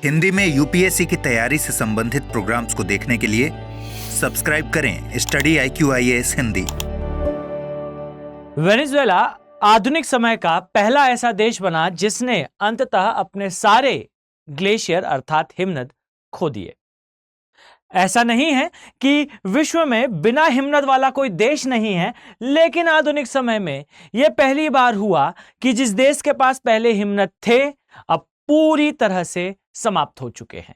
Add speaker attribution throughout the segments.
Speaker 1: हिंदी में यूपीएससी की तैयारी से संबंधित प्रोग्राम्स को देखने के लिए सब्सक्राइब करें स्टडी IQIAS हिंदी।
Speaker 2: वेनेजुएला आधुनिक समय का पहला ऐसा देश बना जिसने अंततः अपने सारे ग्लेशियर अर्थात हिमनद खो दिए। ऐसा नहीं है कि विश्व में बिना हिमनद वाला कोई देश नहीं है, लेकिन आधुनिक समय में यह पहली बार हुआ कि जिस देश के पास पहले हिमनद थे अब पूरी तरह से समाप्त हो चुके हैं।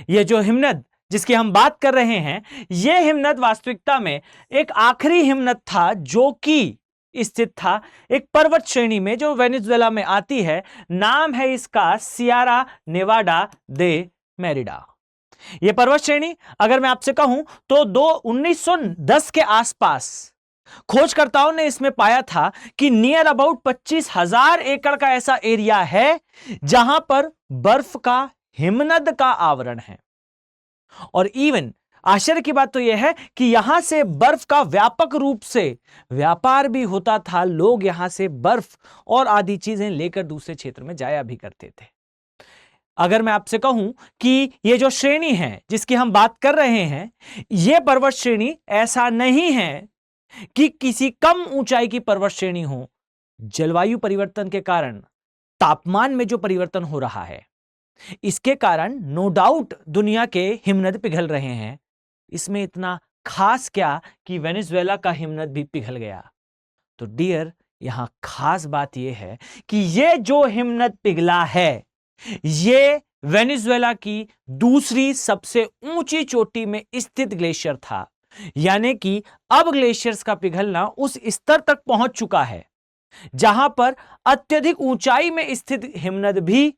Speaker 2: ये जो हिमनद जिसकी हम बात कर रहे हैं, यह हिमनद वास्तविकता में एक आखिरी हिमनद था जो कि स्थित था एक पर्वत श्रेणी में जो वेनेजुएला में आती है। नाम है इसका सियरा नेवाडा दे मेरिडा। यह पर्वत श्रेणी अगर मैं आपसे कहूं तो 1910 के आसपास खोजकर्ताओं ने इसमें पाया था कि नियर अबाउट 25,000 एकड़ का ऐसा एरिया है जहां पर बर्फ का हिमनद का आवरण है। और इवन आश्चर्य की बात तो यह है कि यहां से बर्फ का व्यापक रूप से व्यापार भी होता था। लोग यहां से बर्फ और आदि चीजें लेकर दूसरे क्षेत्र में जाया भी करते थे। अगर मैं आपसे कहूं कि यह जो श्रेणी है जिसकी हम बात कर रहे हैं, यह पर्वत श्रेणी ऐसा नहीं है कि किसी कम ऊंचाई की पर्वत श्रेणी हो। जलवायु परिवर्तन के कारण तापमान में जो परिवर्तन हो रहा है, इसके कारण नो डाउट दुनिया के हिमनद पिघल रहे हैं। इसमें इतना खास क्या कि वेनेजुएला का हिमनद भी पिघल गया। तो डियर, यहां खास बात यह है कि यह जो हिमनद पिघला है, यह वेनेजुएला की दूसरी सबसे ऊंची चोटी में स्थित ग्लेशियर था। यानी कि अब ग्लेशियर्स का पिघलना उस स्तर तक पहुंच चुका है जहां पर अत्यधिक ऊंचाई में स्थित हिमनद भी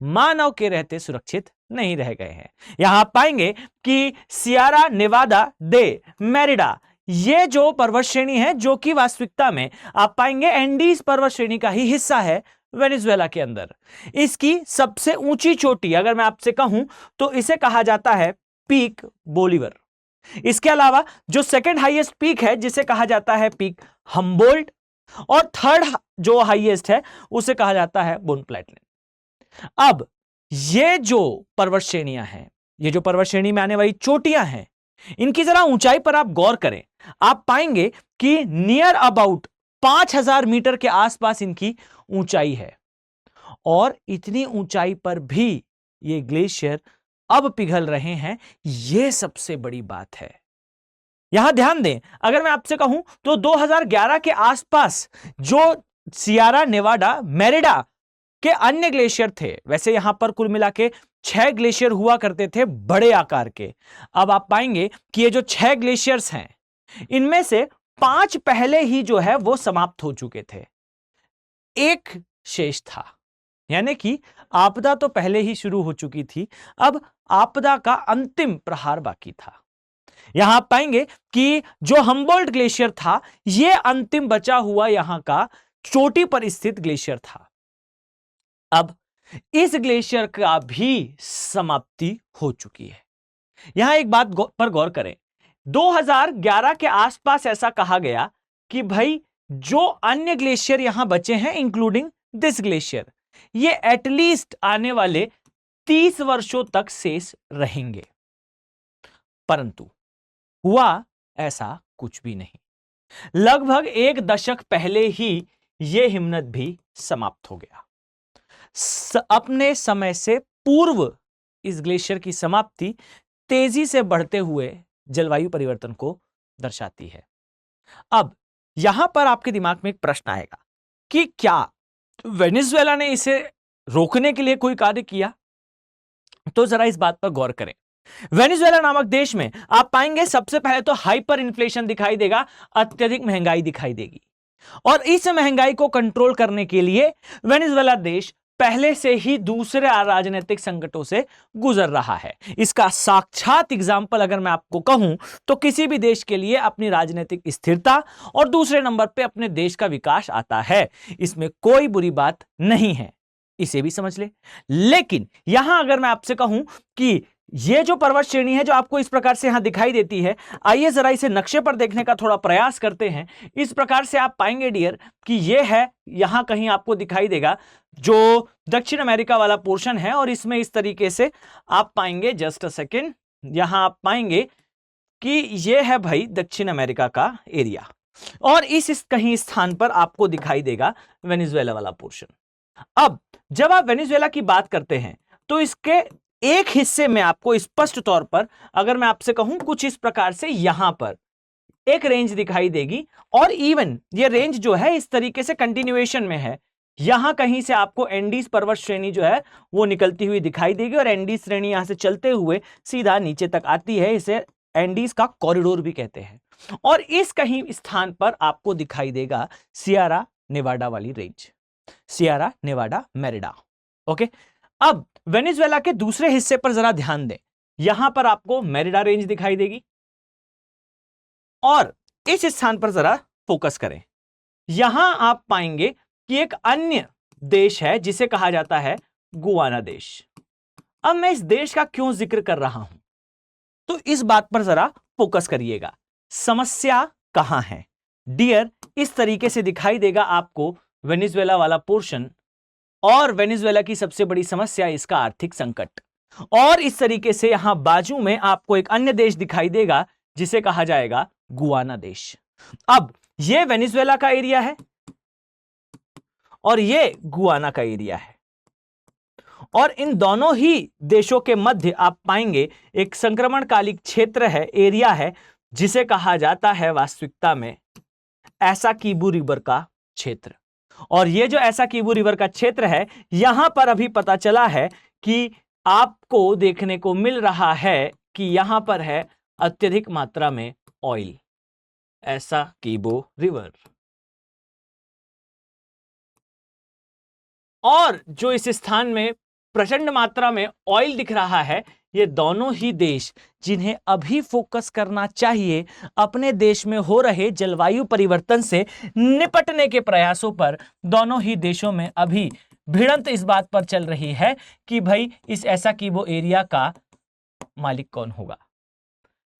Speaker 2: मानव के रहते सुरक्षित नहीं रह गए हैं। यहां आप पाएंगे कि सियरा नेवाडा दे मेरिडा यह जो पर्वत श्रेणी है, जो कि वास्तविकता में आप पाएंगे एंडीज पर्वत श्रेणी का ही हिस्सा है वेनेजुएला के अंदर। इसकी सबसे ऊंची चोटी अगर मैं आपसे कहूं तो इसे कहा जाता है पीक बोलिवर। इसके अलावा जो सेकंड हाईएस्ट पीक है जिसे कहा जाता है पीक हम्बोल्ट, और थर्ड जो हाईएस्ट है उसे कहा जाता है बोनप्लैटन। अब ये जो पर्वत श्रेणियां हैं, ये जो पर्वत श्रेणी में आने वाली चोटियां हैं, इनकी जरा ऊंचाई पर आप गौर करें। आप पाएंगे कि नियर अबाउट 5,000 मीटर के आसपास इनकी ऊंचाई है। और इतनी ऊंचाई पर भी ये ग्लेशियर अब पिघल रहे हैं, यह सबसे बड़ी बात है। यहां ध्यान दें, अगर मैं आपसे कहूं तो 2011 के आसपास जो सियरा नेवाडा मेरिडा के अन्य ग्लेशियर थे, वैसे यहां पर कुल मिला के 6 ग्लेशियर हुआ करते थे बड़े आकार के। अब आप पाएंगे कि ये जो 6 ग्लेशियर्स हैं, इनमें से 5 पहले ही जो है वो समाप्त हो चुके थे, एक शेष था। यानी कि आपदा तो पहले ही शुरू हो चुकी थी, अब आपदा का अंतिम प्रहार बाकी था। यहां आप पाएंगे कि जो हम्बोल्ट ग्लेशियर था, यह अंतिम बचा हुआ यहां का चोटी पर स्थित ग्लेशियर था। अब इस ग्लेशियर का भी समाप्ति हो चुकी है। यहां एक बात पर गौर करें, 2011 के आसपास ऐसा कहा गया कि भाई जो अन्य ग्लेशियर यहां बचे हैं इंक्लूडिंग दिस ग्लेशियर, ये एटलीस्ट आने वाले 30 वर्षों तक शेष रहेंगे। परंतु हुआ ऐसा कुछ भी नहीं। लगभग 1 दशक पहले ही यह हिमनद भी समाप्त हो गया। अपने समय से पूर्व इस ग्लेशियर की समाप्ति तेजी से बढ़ते हुए जलवायु परिवर्तन को दर्शाती है। अब यहां पर आपके दिमाग में एक प्रश्न आएगा कि क्या वेनेजुएला ने इसे रोकने के लिए कोई कार्य किया? तो जरा इस बात पर गौर करें। वेनेजुएला नामक देश में आप पाएंगे सबसे पहले तो हाइपर इन्फ्लेशन दिखाई देगा, अत्यधिक महंगाई दिखाई देगी। और इस महंगाई को कंट्रोल करने के लिए वेनेजुएला देश पहले से ही दूसरे राजनीतिक संकटों से गुजर रहा है। इसका साक्षात एग्जाम्पल अगर मैं आपको कहूं तो किसी भी देश के लिए अपनी राजनीतिक स्थिरता और दूसरे नंबर पे अपने देश का विकास आता है। इसमें कोई बुरी बात नहीं है, इसे भी समझ ले। लेकिन यहां अगर मैं आपसे कहूं कि ये जो पर्वत श्रेणी है जो आपको इस प्रकार से यहां दिखाई देती है, आइए जरा इसे नक्शे पर देखने का थोड़ा प्रयास करते हैं। इस प्रकार से आप पाएंगे डियर कि ये है, यहां कहीं आपको दिखाई देगा जो दक्षिण अमेरिका वाला पोर्शन है, और इसमें इस तरीके से आप पाएंगे, जस्ट अ सेकेंड, यहां आप पाएंगे कि ये है भाई दक्षिण अमेरिका का एरिया, और इस कहीं स्थान पर आपको दिखाई देगा वेनेजुएला वाला पोर्शन। अब जब आप वेनेजुएला की बात करते हैं तो इसके एक हिस्से में आपको स्पष्ट तौर पर, अगर मैं आपसे कहूं, कुछ इस प्रकार से यहां पर एक रेंज दिखाई देगी, और इवन ये रेंज जो है इस तरीके से कंटिन्यूएशन में है। यहां कहीं से आपको एंडीज पर्वत श्रेणी जो है वो निकलती हुई दिखाई देगी, और एंडीज श्रेणी यहां से चलते हुए सीधा नीचे तक आती है। इसे एंडीज का कॉरिडोर भी कहते हैं। और इस कहीं स्थान पर आपको दिखाई देगा सियरा नेवाडा वाली range, Sierra Nevada Merida. Okay, अब वेनेजुएला के दूसरे हिस्से पर जरा ध्यान दें। यहां पर आपको मेरिडा रेंज दिखाई देगी, और इस स्थान पर जरा फोकस करें। यहां आप पाएंगे कि एक अन्य देश है जिसे कहा जाता है गुआना देश। अब मैं इस देश का क्यों जिक्र कर रहा हूं, तो इस बात पर जरा फोकस करिएगा। समस्या कहां है डियर? इस तरीके से दिखाई देगा आपको वेनेजुएला वाला पोर्शन, और वेनेजुएला की सबसे बड़ी समस्या इसका आर्थिक संकट। और इस तरीके से यहां बाजू में आपको एक अन्य देश दिखाई देगा जिसे कहा जाएगा गुआना देश। अब यह वेनेजुएला का एरिया है और यह गुआना का एरिया है, और इन दोनों ही देशों के मध्य आप पाएंगे एक संक्रमणकालिक क्षेत्र है, एरिया है, जिसे कहा जाता है वास्तविकता में एसाकीबू रिवर का क्षेत्र। और ये जो एसाकीबू रिवर का क्षेत्र है, यहां पर अभी पता चला है कि आपको देखने को मिल रहा है कि यहां पर है अत्यधिक मात्रा में ऑयल, एसाकीबू रिवर। और जो इस स्थान में प्रचंड मात्रा में ऑयल दिख रहा है, ये दोनों ही देश जिन्हें अभी फोकस करना चाहिए अपने देश में हो रहे जलवायु परिवर्तन से निपटने के प्रयासों पर, दोनों ही देशों में अभी भिड़ंत इस बात पर चल रही है कि भाई इस एसाकीबो एरिया का मालिक कौन होगा।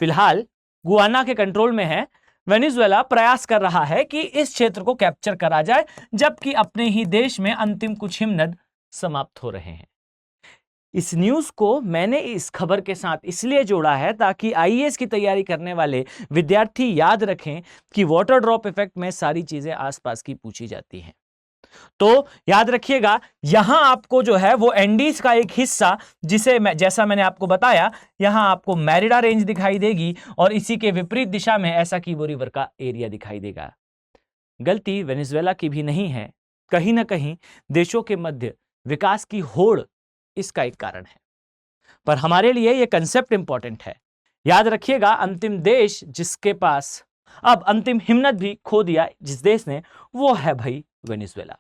Speaker 2: फिलहाल गुआना के कंट्रोल में है। वेनेजुएला प्रयास कर रहा है कि इस क्षेत्र को कैप्चर करा जाए, जबकि अपने ही देश में अंतिम कुछ हिमनद समाप्त हो रहे हैं। इस न्यूज को मैंने इस खबर के साथ इसलिए जोड़ा है ताकि आईएएस की तैयारी करने वाले विद्यार्थी याद रखें कि वाटर ड्रॉप इफेक्ट में सारी चीजें आसपास की पूछी जाती हैं। तो याद रखिएगा, यहां आपको जो है वो एंडीज का एक हिस्सा, जिसे जैसा मैंने आपको बताया, यहां आपको मेरिडा रेंज दिखाई देगी, और इसी के विपरीत दिशा में एसाकीबो रिवर का एरिया दिखाई देगा। गलती वेनेजुएला की भी नहीं है, कहीं ना कहीं देशों के मध्य विकास की होड़ इसका एक कारण है। पर हमारे लिए यह कंसेप्ट इंपॉर्टेंट है। याद रखिएगा, अंतिम देश जिसके पास अब अंतिम हिमनद भी खो दिया जिस देश ने, वो है भाई वेनेजुएला।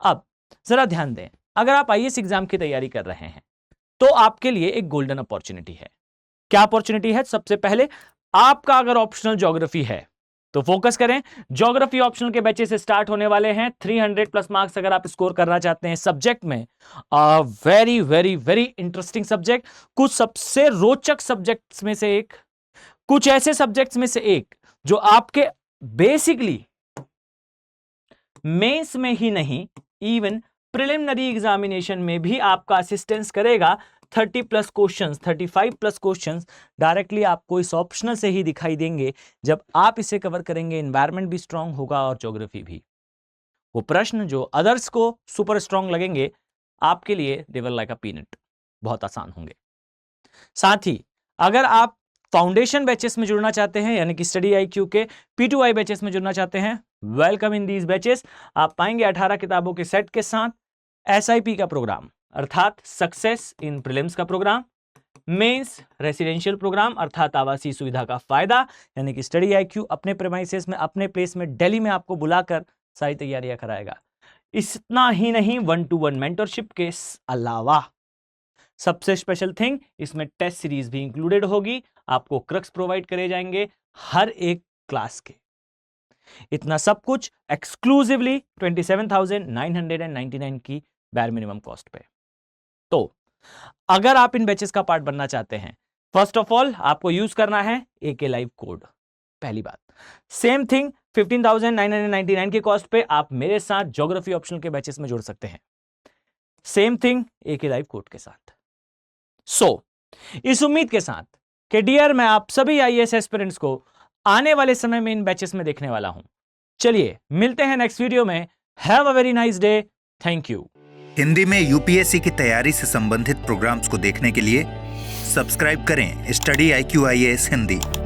Speaker 2: अब जरा ध्यान दें, अगर आप आईएएस एग्जाम की तैयारी कर रहे हैं तो आपके लिए एक गोल्डन अपॉर्चुनिटी है। क्या अपॉर्चुनिटी है? सबसे पहले, आपका अगर ऑप्शनल ज्योग्राफी है तो फोकस करें। ज्योग्राफी ऑप्शनल के बैचेस से स्टार्ट होने वाले हैं। 300 प्लस मार्क्स अगर आप स्कोर करना चाहते हैं सब्जेक्ट में, very very very interesting subject, कुछ सबसे रोचक सब्जेक्ट्स में से एक, कुछ ऐसे सब्जेक्ट्स में से एक जो आपके बेसिकली मेंस में ही नहीं, इवन प्रिलिमिनरी एग्जामिनेशन में भी आपका असिस्टेंस करेगा। 30 plus questions, 35 plus questions directly आपको इस ऑप्शनल से ही दिखाई देंगे। जब आप इसे कवर करेंगे, एनवायरनमेंट भी स्ट्रांग होगा और ज्योग्राफी भी। वो प्रश्न जो अदर्स को सुपर स्ट्रांग लगेंगे, आपके लिए they will like a peanut, बहुत आसान होंगे। साथ ही अगर आप फाउंडेशन बैचेस में जुड़ना चाहते हैं, यानी कि स्टडी IQ के P2I बैचेस में जुड़ना चाहते हैं, वेलकम इन दीज बैचेस। आप पाएंगे 18 किताबों के सेट के साथ SIP का प्रोग्राम, अर्थात सक्सेस इन प्रीलिम्स का प्रोग्राम, मेंस रेसिडेंशियल प्रोग्राम अर्थात आवासीय सुविधा का फायदा, यानी कि स्टडी IQ अपने प्रेमाइसेस में, अपने प्लेस में दिल्ली में आपको बुलाकर सारी तैयारियां कराएगा। इतना ही नहीं, 1-to-1 मेंटरशिप के अलावा सबसे स्पेशल थिंग, इसमें टेस्ट सीरीज भी इंक्लूडेड होगी। आपको क्रक्स प्रोवाइड करे जाएंगे हर एक क्लास के। इतना सब कुछ एक्सक्लूसिवली 27,999 की बैर मिनिमम कॉस्ट पे। तो अगर आप इन बैचेस का पार्ट बनना चाहते हैं, फर्स्ट ऑफ ऑल आपको यूज करना है AK लाइव कोड। पहली बात, सेम थिंग 15,999 की कॉस्ट पे आप मेरे साथ ज्योग्राफी ऑप्शनल के बैचेस में जुड़ सकते हैं, same thing AK live code के साथ। इस उम्मीद के साथ कि डियर मैं आप सभी IAS एस्पिरेंट्स को आने वाले समय में इन बैचेस में देखने वाला हूं। चलिए मिलते हैं नेक्स्ट वीडियो में। Have a very nice day. Thank you.
Speaker 1: Hindi में यूपीएससी की तैयारी से संबंधित प्रोग्राम्स को देखने के लिए सब्सक्राइब करें स्टडी IQ IAS हिंदी।